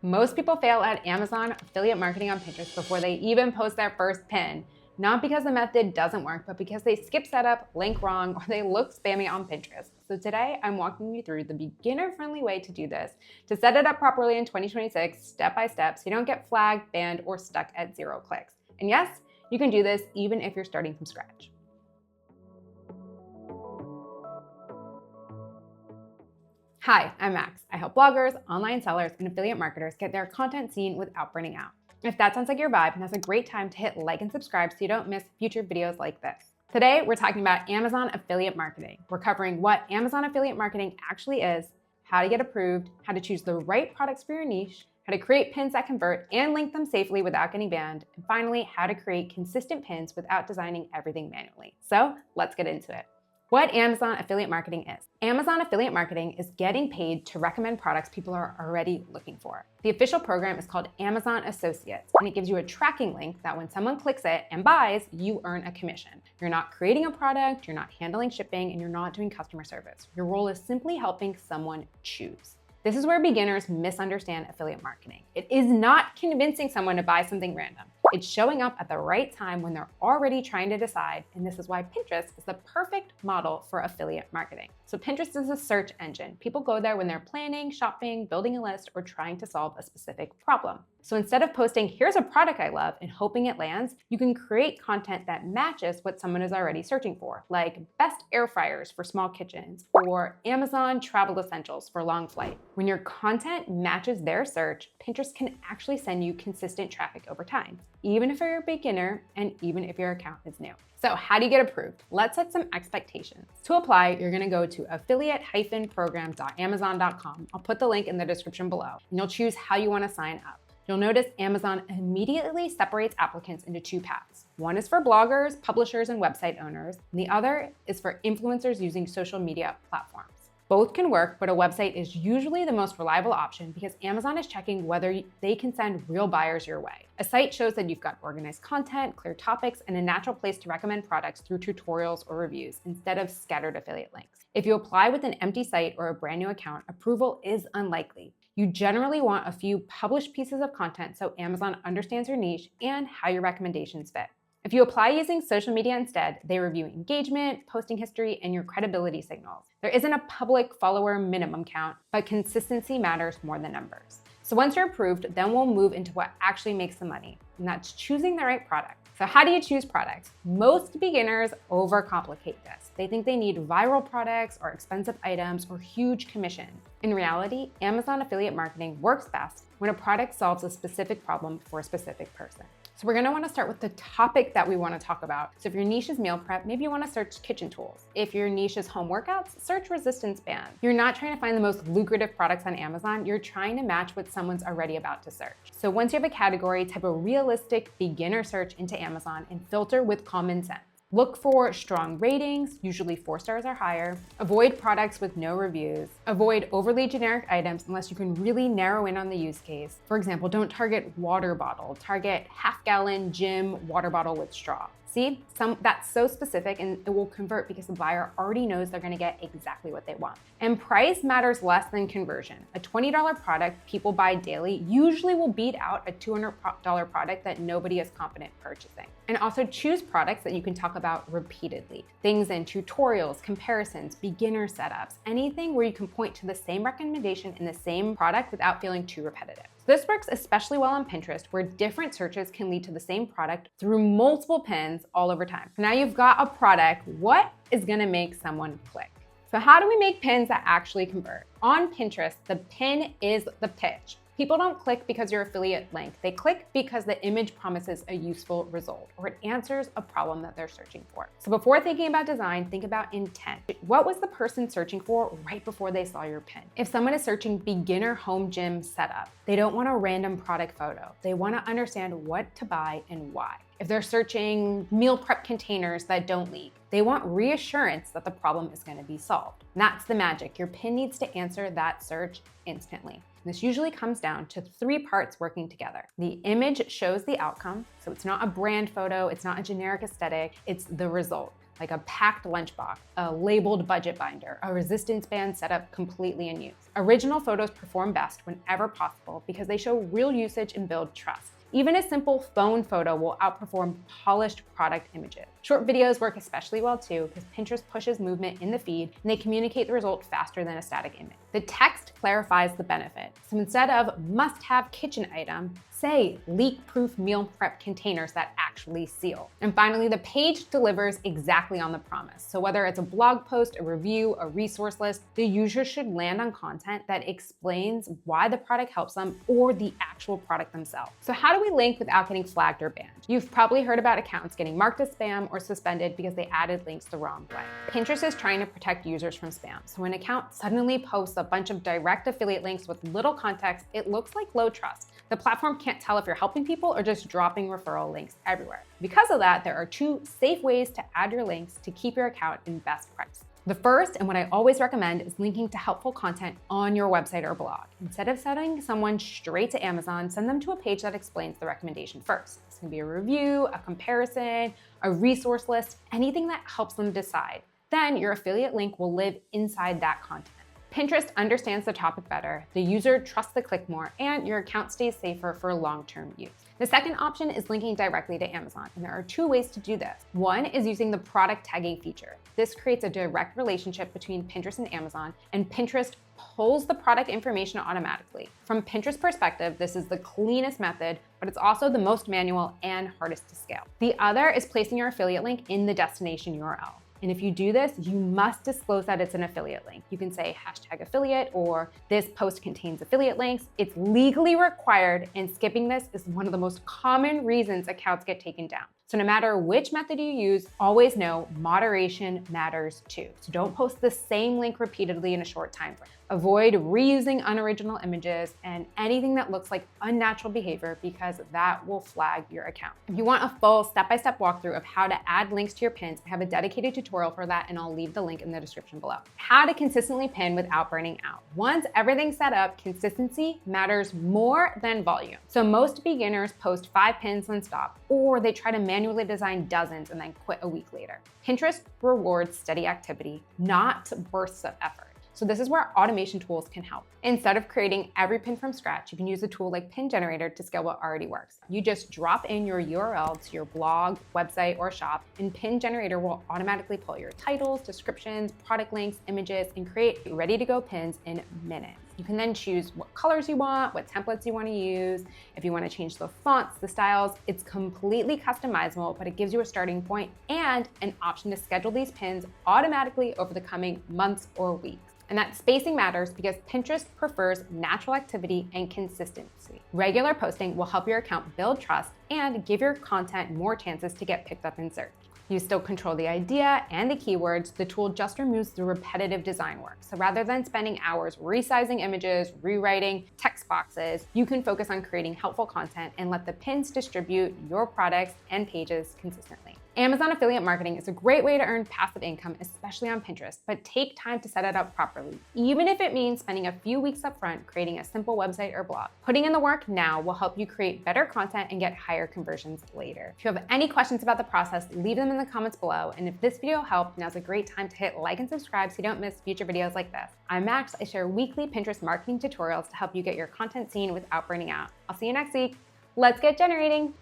Most people fail at Amazon affiliate marketing on Pinterest before they even post their first pin. Not because the method doesn't work, but because they skip setup, link wrong, or they look spammy on Pinterest. So today I'm walking you through the beginner-friendly way to do this, to set it up properly in 2026, step by step, so you don't get flagged, banned, or stuck at 0 clicks. And yes, you can do this even if you're starting from scratch. Hi, I'm Max. I help bloggers, online sellers, and affiliate marketers get their content seen without burning out. If that sounds like your vibe, now's a great time to hit like and subscribe so you don't miss future videos like this. Today, we're talking about Amazon affiliate marketing. We're covering what Amazon affiliate marketing actually is, how to get approved, how to choose the right products for your niche, how to create pins that convert and link them safely without getting banned, and finally, how to create consistent pins without designing everything manually. So let's get into it. What Amazon affiliate marketing is. Amazon affiliate marketing is getting paid to recommend products people are already looking for. The official program is called Amazon Associates, and it gives you a tracking link that when someone clicks it and buys, you earn a commission. You're not creating a product, you're not handling shipping, and you're not doing customer service. Your role is simply helping someone choose. This is where beginners misunderstand affiliate marketing. It is not convincing someone to buy something random. It's showing up at the right time when they're already trying to decide, and this is why Pinterest is the perfect model for affiliate marketing. So Pinterest is a search engine. People go there when they're planning, shopping, building a list, or trying to solve a specific problem. So instead of posting, here's a product I love, and hoping it lands, you can create content that matches what someone is already searching for, like best air fryers for small kitchens, or Amazon travel essentials for long flight. When your content matches their search, Pinterest can actually send you consistent traffic over time, even if you're a beginner and even if your account is new. So how do you get approved? Let's set some expectations. To apply, you're gonna go to affiliate-program.amazon.com. I'll put the link in the description below, and you'll choose how you wanna sign up. You'll notice Amazon immediately separates applicants into two paths. One is for bloggers, publishers, and website owners, and the other is for influencers using social media platforms. Both can work, but a website is usually the most reliable option because Amazon is checking whether they can send real buyers your way. A site shows that you've got organized content, clear topics, and a natural place to recommend products through tutorials or reviews instead of scattered affiliate links. If you apply with an empty site or a brand new account, approval is unlikely. You generally want a few published pieces of content so Amazon understands your niche and how your recommendations fit. If you apply using social media instead, they review engagement, posting history, and your credibility signals. There isn't a public follower minimum count, but consistency matters more than numbers. So once you're approved, then we'll move into what actually makes the money, and that's choosing the right product. So how do you choose products? Most beginners overcomplicate this. They think they need viral products or expensive items or huge commissions. In reality, Amazon affiliate marketing works best when a product solves a specific problem for a specific person. So we're gonna wanna start with the topic that we wanna talk about. So if your niche is meal prep, maybe you wanna search kitchen tools. If your niche is home workouts, search resistance bands. You're not trying to find the most lucrative products on Amazon, you're trying to match what someone's already about to search. So once you have a category, type a realistic beginner search into Amazon and filter with common sense. Look for strong ratings, usually 4 stars or higher. Avoid products with no reviews. Avoid overly generic items unless you can really narrow in on the use case. For example, don't target water bottle, target half-gallon gym water bottle with straw. See, that's so specific and it will convert because the buyer already knows they're gonna get exactly what they want. And price matters less than conversion. A $20 product people buy daily usually will beat out a $200 product that nobody is confident purchasing. And also choose products that you can talk about repeatedly. Things in tutorials, comparisons, beginner setups, anything where you can point to the same recommendation in the same product without feeling too repetitive. This works especially well on Pinterest, where different searches can lead to the same product through multiple pins all over time. Now you've got a product, what is gonna make someone click? So how do we make pins that actually convert? On Pinterest, the pin is the pitch. People don't click because your affiliate link. They click because the image promises a useful result or it answers a problem that they're searching for. So before thinking about design, think about intent. What was the person searching for right before they saw your pin? If someone is searching beginner home gym setup, they don't want a random product photo. They want to understand what to buy and why. If they're searching meal prep containers that don't leak, they want reassurance that the problem is going to be solved. And that's the magic. Your pin needs to answer that search instantly. This usually comes down to 3 parts working together. The image shows the outcome, so it's not a brand photo, it's not a generic aesthetic, it's the result. like a packed lunchbox, a labeled budget binder, a resistance band set up completely in use. Original photos perform best whenever possible because they show real usage and build trust. Even a simple phone photo will outperform polished product images. Short videos work especially well too because Pinterest pushes movement in the feed and they communicate the result faster than a static image. The text clarifies the benefit. So instead of must-have kitchen item, say leak-proof meal prep containers that actually seal. And finally, the page delivers exactly on the promise. So whether it's a blog post, a review, a resource list, the user should land on content that explains why the product helps them or the actual product themselves. So how do we link without getting flagged or banned? You've probably heard about accounts getting marked as spam or suspended because they added links the wrong way. Pinterest is trying to protect users from spam. So when an account suddenly posts a bunch of direct affiliate links with little context, it looks like low trust. The platform can't tell if you're helping people or just dropping referral links everywhere. Because of that, there are 2 safe ways to add your links to keep your account in best price. The first, and what I always recommend, is linking to helpful content on your website or blog. Instead of sending someone straight to Amazon, send them to a page that explains the recommendation first. This can be a review, a comparison, a resource list, anything that helps them decide. Then your affiliate link will live inside that content. Pinterest understands the topic better, the user trusts the click more, and your account stays safer for long-term use. The second option is linking directly to Amazon, and there are 2 ways to do this. One is using the product tagging feature. This creates a direct relationship between Pinterest and Amazon, and Pinterest pulls the product information automatically. From Pinterest perspective, this is the cleanest method, but it's also the most manual and hardest to scale. The other is placing your affiliate link in the destination URL. And if you do this, you must disclose that it's an affiliate link. You can say #affiliate or this post contains affiliate links. It's legally required, and skipping this is one of the most common reasons accounts get taken down. So no matter which method you use, always know moderation matters too. So don't post the same link repeatedly in a short time frame. Avoid reusing unoriginal images and anything that looks like unnatural behavior because that will flag your account. If you want a full step-by-step walkthrough of how to add links to your pins, I have a dedicated tutorial for that, and I'll leave the link in the description below. How to consistently pin without burning out. Once everything's set up, consistency matters more than volume. So most beginners post 5 pins and stop, or they try to manually design dozens and then quit a week later. Pinterest rewards steady activity, not bursts of effort. So this is where automation tools can help. Instead of creating every pin from scratch, you can use a tool like Pin Generator to scale what already works. You just drop in your URL to your blog, website, or shop, and Pin Generator will automatically pull your titles, descriptions, product links, images, and create ready-to-go pins in minutes. You can then choose what colors you want, what templates you want to use. If you want to change the fonts, the styles, it's completely customizable, but it gives you a starting point and an option to schedule these pins automatically over the coming months or weeks. And that spacing matters because Pinterest prefers natural activity and consistency. Regular posting will help your account build trust and give your content more chances to get picked up in search. You still control the idea and the keywords. The tool just removes the repetitive design work. So rather than spending hours resizing images, rewriting text boxes, you can focus on creating helpful content and let the pins distribute your products and pages consistently. Amazon affiliate marketing is a great way to earn passive income, especially on Pinterest, but take time to set it up properly, even if it means spending a few weeks up front creating a simple website or blog. Putting in the work now will help you create better content and get higher conversions later. If you have any questions about the process, leave them in the comments below. And if this video helped, now's a great time to hit like and subscribe so you don't miss future videos like this. I'm Max. I share weekly Pinterest marketing tutorials to help you get your content seen without burning out. I'll see you next week. Let's get generating.